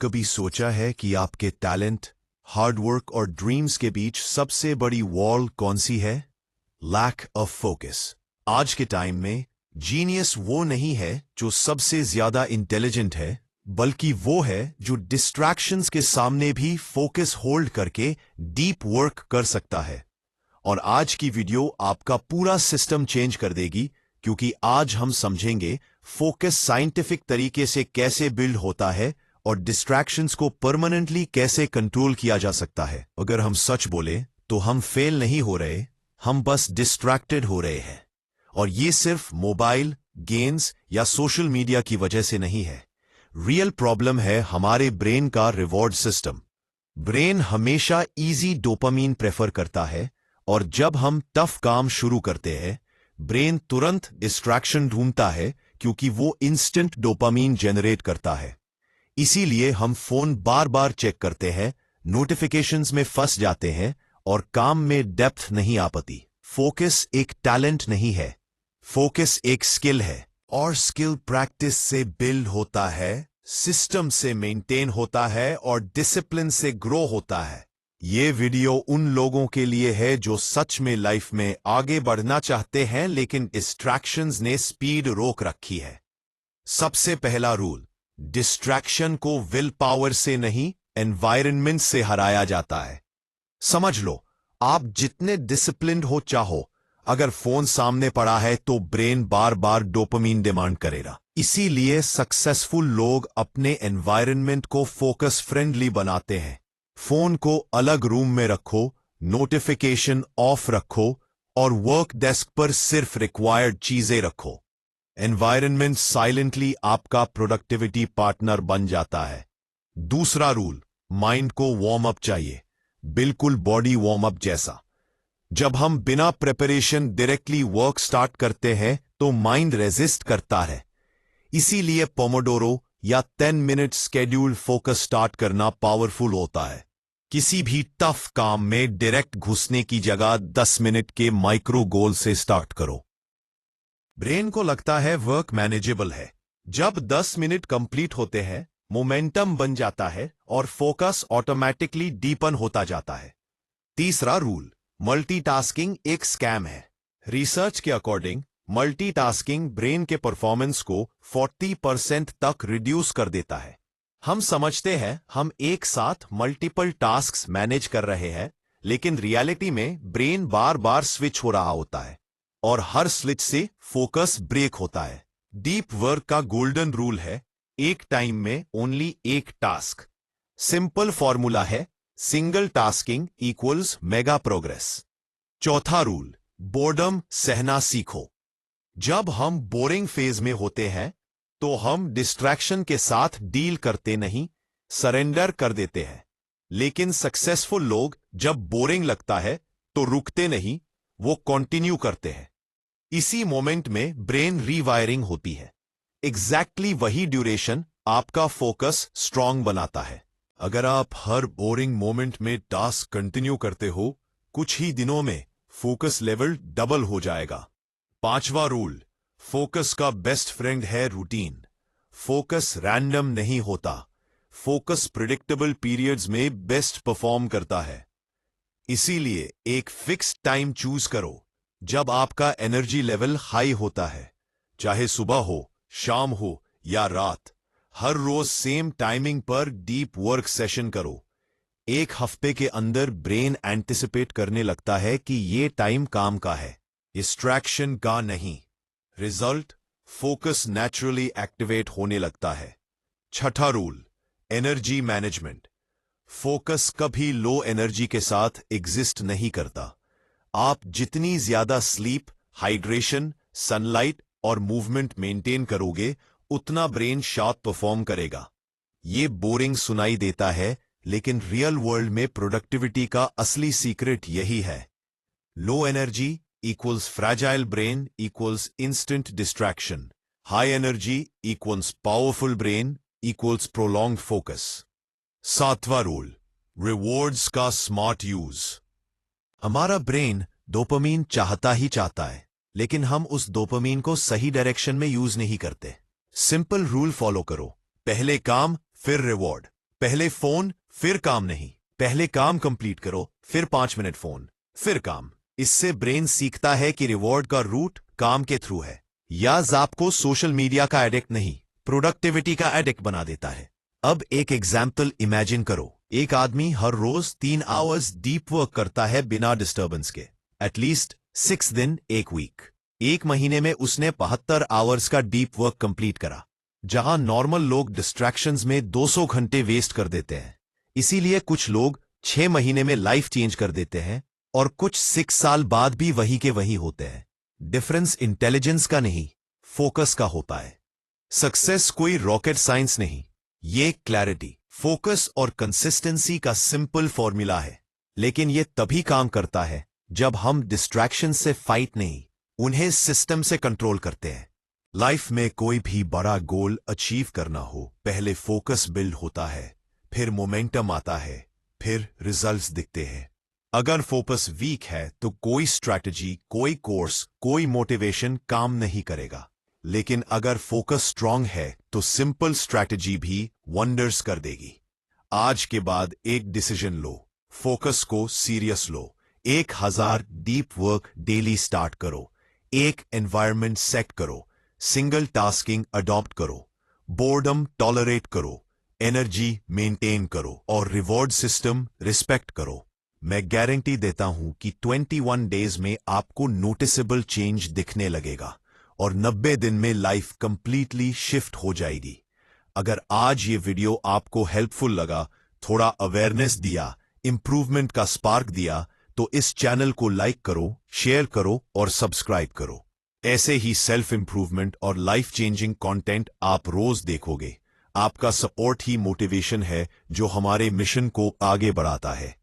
कभी सोचा है कि आपके टैलेंट, हार्डवर्क और ड्रीम्स के बीच सबसे बड़ी वॉल कौन सी है? Lack of focus. आज के टाइम में जीनियस वो नहीं है जो सबसे ज्यादा इंटेलिजेंट है, बल्कि वो है जो डिस्ट्रैक्शंस के सामने भी फोकस होल्ड करके डीप वर्क कर सकता है। और आज की वीडियो आपका पूरा सिस्टम चेंज कर देगी, क्योंकि आज हम समझेंगे फोकस साइंटिफिक तरीके से कैसे बिल्ड होता है और डिस्ट्रैक्शंस को परमानेंटली कैसे कंट्रोल किया जा सकता है। अगर हम सच बोले तो हम फेल नहीं हो रहे, हम बस डिस्ट्रैक्टेड हो रहे हैं। और ये सिर्फ मोबाइल, गेम्स या सोशल मीडिया की वजह से नहीं है। रियल प्रॉब्लम है हमारे ब्रेन का रिवॉर्ड सिस्टम। ब्रेन हमेशा इजी डोपामीन प्रेफर करता है, और जब हम टफ काम शुरू करते हैं, ब्रेन तुरंत डिस्ट्रैक्शन ढूंढता है, क्योंकि वो इंस्टेंट डोपामीन जनरेट करता है। इसीलिए हम फोन बार बार चेक करते हैं, नोटिफिकेशंस में फंस जाते हैं और काम में डेप्थ नहीं आ पाती। फोकस एक टैलेंट नहीं है, फोकस एक स्किल है, और स्किल प्रैक्टिस से बिल्ड होता है, सिस्टम से मेंटेन होता है और डिसिप्लिन से ग्रो होता है। ये वीडियो उन लोगों के लिए है जो सच में लाइफ में आगे बढ़ना चाहते हैं, लेकिन डिस्ट्रैक्शंस ने स्पीड रोक रखी है। सबसे पहला रूल, डिस्ट्रैक्शन को विल पावर से नहीं, एनवायरनमेंट से हराया जाता है। समझ लो, आप जितने डिसिप्लिन्ड हो चाहो, अगर फोन सामने पड़ा है तो ब्रेन बार बार डोपामीन डिमांड करेगा। इसीलिए सक्सेसफुल लोग अपने एनवायरनमेंट को फोकस फ्रेंडली बनाते हैं। फोन को अलग रूम में रखो, नोटिफिकेशन ऑफ रखो और वर्क डेस्क पर सिर्फ रिक्वायर्ड चीजें रखो। एनवायरनमेंट साइलेंटली आपका प्रोडक्टिविटी पार्टनर बन जाता है। दूसरा रूल, माइंड को वार्म अप चाहिए, बिल्कुल बॉडी वार्म अप जैसा। जब हम बिना प्रिपरेशन डायरेक्टली वर्क स्टार्ट करते हैं तो माइंड रेजिस्ट करता है। इसीलिए पोमोडोरो या 10 मिनट स्केड्यूल फोकस स्टार्ट करना पावरफुल होता है। किसी भी टफ काम में डायरेक्ट घुसने की जगह 10 मिनट के माइक्रो गोल से स्टार्ट करो। ब्रेन को लगता है वर्क मैनेजेबल है। जब 10 मिनट कंप्लीट होते हैं, मोमेंटम बन जाता है और फोकस ऑटोमेटिकली डीपन होता जाता है। तीसरा रूल, मल्टीटास्किंग एक स्कैम है। रिसर्च के अकॉर्डिंग मल्टीटास्किंग ब्रेन के परफॉर्मेंस को 40% तक रिड्यूस कर देता है। हम समझते हैं हम एक साथ मल्टीपल टास्क्स मैनेज कर रहे हैं, लेकिन रियलिटी में ब्रेन बार बार स्विच हो रहा होता है और हर स्विच से फोकस ब्रेक होता है। डीप वर्क का गोल्डन रूल है, एक टाइम में ओनली एक टास्क। सिंपल फॉर्मूला है, single tasking equals mega progress. चौथा रूल, बोर्डम सहना सीखो। जब हम बोरिंग फेज में होते हैं तो हम डिस्ट्रैक्शन के साथ डील करते नहीं, सरेंडर कर देते हैं। लेकिन सक्सेसफुल लोग जब बोरिंग लगता है तो रुकते नहीं, वो कंटिन्यू करते हैं। इसी मोमेंट में ब्रेन रीवायरिंग होती है। एग्जैक्टली वही ड्यूरेशन आपका फोकस स्ट्रांग बनाता है। अगर आप हर बोरिंग मोमेंट में टास्क कंटिन्यू करते हो, कुछ ही दिनों में फोकस लेवल डबल हो जाएगा। पांचवा रूल, फोकस का बेस्ट फ्रेंड है रूटीन। फोकस रैंडम नहीं होता, फोकस प्रिडिक्टेबल पीरियड्स में बेस्ट परफॉर्म करता है। इसीलिए एक फिक्स टाइम चूज करो जब आपका एनर्जी लेवल हाई होता है, चाहे सुबह हो, शाम हो या रात। हर रोज सेम टाइमिंग पर डीप वर्क सेशन करो। एक हफ्ते के अंदर ब्रेन एंटिसिपेट करने लगता है कि ये टाइम काम का है, डिस्ट्रैक्शन का नहीं। रिजल्ट, फोकस नेचुरली एक्टिवेट होने लगता है। छठा रूल, एनर्जी मैनेजमेंट। फोकस कभी लो एनर्जी के साथ एग्जिस्ट नहीं करता। आप जितनी ज्यादा स्लीप, हाइड्रेशन, सनलाइट और मूवमेंट मेंटेन करोगे, उतना ब्रेन शार्प परफॉर्म करेगा। ये बोरिंग सुनाई देता है, लेकिन रियल वर्ल्ड में प्रोडक्टिविटी का असली सीक्रेट यही है। Low energy equals fragile brain equals instant distraction. High energy equals powerful brain equals prolonged focus. सातवां रूल, रिवॉर्ड्स का स्मार्ट यूज। हमारा ब्रेन डोपामीन चाहता ही चाहता है, लेकिन हम उस डोपामीन को सही डायरेक्शन में यूज नहीं करते। सिंपल रूल फॉलो करो, पहले काम फिर रिवॉर्ड। पहले फोन फिर काम नहीं, पहले काम कंप्लीट करो, फिर 5 मिनट फोन, फिर काम। इससे ब्रेन सीखता है कि रिवॉर्ड का रूट काम के थ्रू है। याज आपको सोशल मीडिया का एडिक्ट नहीं, प्रोडक्टिविटी का एडिक्ट बना देता है। अब एक एग्जाम्पल इमेजिन करो, एक आदमी हर रोज 3 आवर्स डीप वर्क करता है बिना डिस्टर्बेंस के, एटलीस्ट 6 दिन, एक वीक। एक महीने में उसने 72 आवर्स का डीप वर्क कंप्लीट करा, जहां नॉर्मल लोग डिस्ट्रैक्शंस में 200 घंटे वेस्ट कर देते हैं। इसीलिए कुछ लोग 6 महीने में लाइफ चेंज कर देते हैं और कुछ 6 साल बाद भी वही के वही होते हैं। डिफरेंस इंटेलिजेंस का नहीं, फोकस का होता है। सक्सेस कोई रॉकेट साइंस नहीं, ये क्लैरिटी, फोकस और कंसिस्टेंसी का सिंपल फॉर्मूला है। लेकिन ये तभी काम करता है जब हम डिस्ट्रैक्शन से फाइट नहीं, उन्हें सिस्टम से कंट्रोल करते हैं। लाइफ में कोई भी बड़ा गोल अचीव करना हो, पहले फोकस बिल्ड होता है, फिर मोमेंटम आता है, फिर रिजल्ट्स दिखते हैं। अगर फोकस वीक है तो कोई स्ट्रैटेजी, कोई कोर्स, कोई मोटिवेशन काम नहीं करेगा। लेकिन अगर फोकस स्ट्रांग है तो सिंपल स्ट्रैटेजी भी वंडर्स कर देगी। आज के बाद एक डिसीजन लो, फोकस को सीरियस लो। 1000 डीप वर्क डेली स्टार्ट करो, एक एनवायरनमेंट सेट करो, सिंगल टास्किंग अडॉप्ट करो, बोर्डम टॉलरेट करो, एनर्जी मेंटेन करो और रिवॉर्ड सिस्टम रिस्पेक्ट करो। मैं गारंटी देता हूं कि 21 डेज में आपको नोटिसेबल चेंज दिखने लगेगा और 90 दिन में लाइफ कंप्लीटली शिफ्ट हो जाएगी। अगर आज ये वीडियो आपको हेल्पफुल लगा, थोड़ा अवेयरनेस दिया, इंप्रूवमेंट का स्पार्क दिया, तो इस चैनल को लाइक करो, शेयर करो और सब्सक्राइब करो। ऐसे ही सेल्फ इंप्रूवमेंट और लाइफ चेंजिंग कंटेंट आप रोज देखोगे। आपका सपोर्ट ही मोटिवेशन है जो हमारे मिशन को आगे बढ़ाता है।